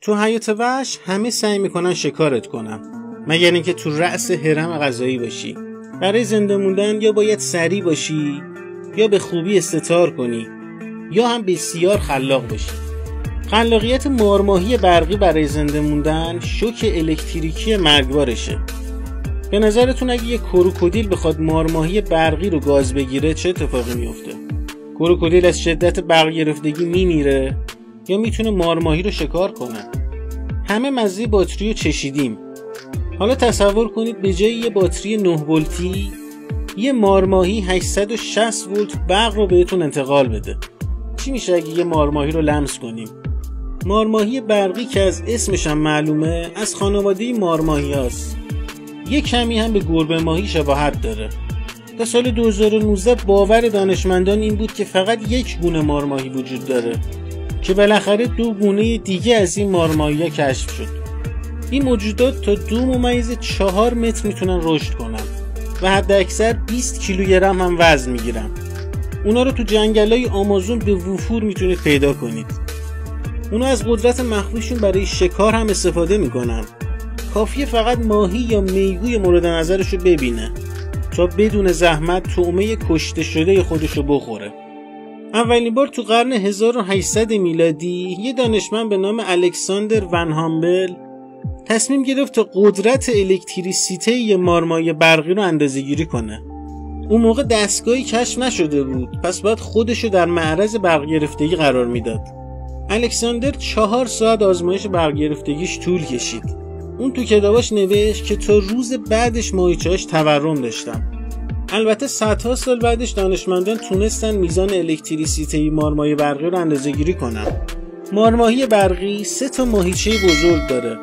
تو حیات وحش همه سعی میکنن شکارت کنن، مگر اینکه تو رأس هرم غذایی باشی. برای زنده موندن یا باید سریع باشی، یا به خوبی استتار کنی، یا هم بسیار خلاق باشی. خلاقیت مارماهی برقی برای زنده موندن شوک الکتریکی مرگبارشه. به نظرتون اگه یه کروکودیل بخواد مارماهی برقی رو گاز بگیره چه اتفاقی میفته؟ کروکودیل از شدت برق گرفتگی میمیره یا میتونه مارماهی رو شکار کنه؟ همه مزه باتری رو چشیدیم. حالا تصور کنید به جای یه باتری 9 ولتی یه مارماهی 860 ولت برق رو بهتون انتقال بده. چی میشه اگه یه مارماهی رو لمس کنیم؟ مارماهی برقی که از اسمش هم معلومه از خانواده مارماهی هاست. یه کمی هم به گربه ماهی شباهت داره. تا سال 2019 باور دانشمندان این بود که فقط یک گونه مارماهی وجود داره که بالاخره 2 گونه دیگه از این مارماهی ها کشف شد. این موجودات تا 2.4 متر میتونن رشد کنن و حد اکثر 20 کیلوگرم هم وزن میگیرن. اونا رو تو جنگلای آمازون به وفور میتونید پیدا کنید. اونا از قدرت مخفیشون برای شکار هم استفاده میکنن. کافیه فقط ماهی یا میگوی مورد نظرشو ببینه تا بدون زحمت طعمه کشته شده خودشو بخوره. اولین بار تو قرن 1800 میلادی یه دانشمند به نام الکساندر ون هامبل تصمیم گرفت تا قدرت الکتریسیته یه مارماهی برقی رو اندازه‌گیری کنه. اون موقع دستگاهی کشف نشده بود، پس باید خودشو در معرض برق گرفتگی قرار میداد. الکساندر 4 ساعت آزمایش برق گرفتگیش طول کشید. اون تو کتاباش نوشت که تا روز بعدش ماهیچه‌هاش تورم داشتن. البته صدها سال بعدش دانشمندان تونستن میزان الکتریسیته مارماهی برقی رو اندازه‌گیری کنن. مارماهی برقی 3 ماهیچه بزرگ داره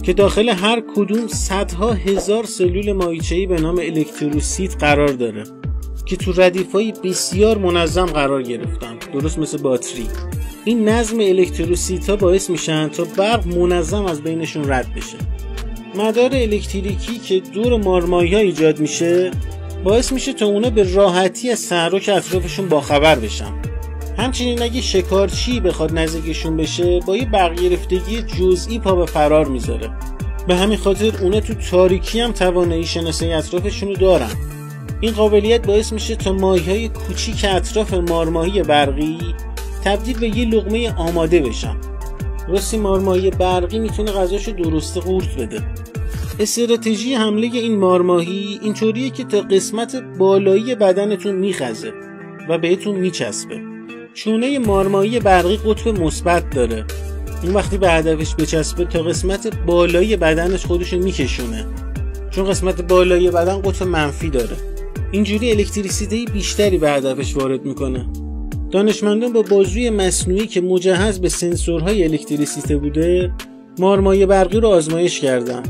که داخل هر کدوم صدها هزار سلول ماهیچه‌ای به نام الکتروسیت قرار داره که تو ردیف‌های بسیار منظم قرار گرفتن، درست مثل باتری. این نظم الکتروسیت‌ها باعث میشن تا برق منظم از بینشون رد بشه. مدار الکتریکی که دور مارماهی‌ها ایجاد میشه باعث میشه تا اونا به راحتی از تحرک اطرافشون باخبر بشن. همچنین اگه شکارچی بخواد نزدیکشون بشه با یه برق گرفتگی جزئی پا به فرار میذاره. به همین خاطر اونا تو تاریکی هم توانایی شناسایی اطرافشون رو دارن. این قابلیت باعث میشه تا ماهی‌های کوچیک اطراف مارماهی برقی تبدیل به یه لقمه آماده بشن. راستی مارماهی برقی میتونه غذاشو درسته قورت بده. استراتژی حمله این مارماهی اینطوریه که تا قسمت بالایی بدنتون میخزه و بهتون میچسبه. چونه مارماهی برقی قطب مثبت داره. اون وقتی به هدفش بچسبه تا قسمت بالایی بدنش خودشو میکشونه، چون قسمت بالایی بدن قطب منفی داره. اینجوری الکتریسیته بیشتری به هدفش وارد میکنه. دانشمندان با بازوی مصنوعی که مجهز به سنسورهای الکتریسیته بوده مارماهی برقی رو آزمایش کردن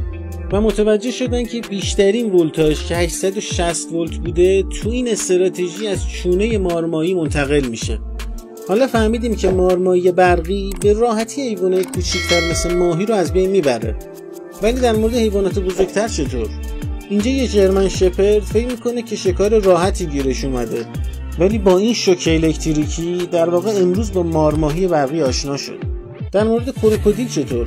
و متوجه شدن که بیشترین ولتاژ که 860 ولت بوده تو این استراتژی از چونه مارماهی منتقل میشه. حالا فهمیدیم که مارماهی برقی به راحتی حیوانات کوچیک‌تر مثل ماهی رو از بین میبره. ولی در مورد حیوانات بزرگتر چطور؟ اینجا یه جرمن شپرد فکر میکنه که شکار راحتی گیرش اومده، ولی با این شوک الکتریکی در واقع امروز با مارماهی برقی آشنا شد. در مورد کروکودیل چطور؟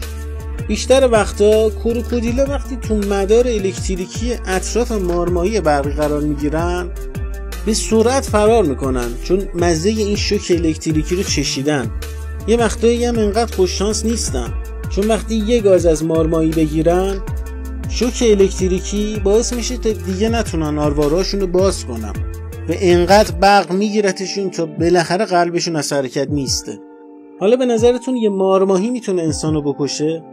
بیشتر وقتا کروکودیلا وقتی تو مدار الکتریکی اطراف مارماهی برقی قرار میگیرن به سرعت فرار میکنن، چون مزه این شوک الکتریکی رو چشیدن. یه وقتایی هم انقدر خوششانس نیستن، چون وقتی یه گاز از مارماهی بگیرن شوک الکتریکی باعث میشه تا دیگه نتونن آروارهاشون رو باز کنن و انقدر برق میگیرتشون تا بالاخره قلبشون از حرکت میسته. حالا به نظرتون یه مارماهی میتونه انسانو بکشه؟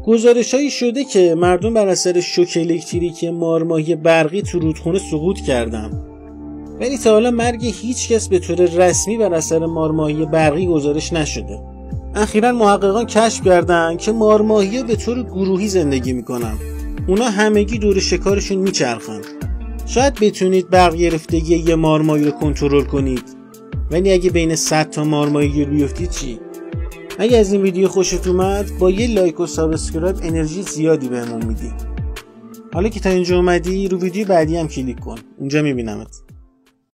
گزارش‌هایی شده که مردم بر اثر شوک الکتریکی مارماهی برقی تو رودخونه سقوط کردن، ولی تا حالا مرگ هیچ کس به طور رسمی بر اثر مارماهی برقی گزارش نشده. اخیراً محققان کشف کردن که مارماهی‌ها به طور گروهی زندگی میکنن. اونا همگی دور شکارشون میچرخن. شاید بتونید برق گرفتگی یه مارماهی رو کنترل کنید، ولی اگه بین 100 تا مارماهی گیر بیفتید چی؟ اگه از این ویدیو خوشت اومد با یه لایک و سابسکرایب انرژی زیادی بهمون میدی. حالا که تا اینجا اومدی رو ویدیو بعدی هم کلیک کن، اونجا میبینمت.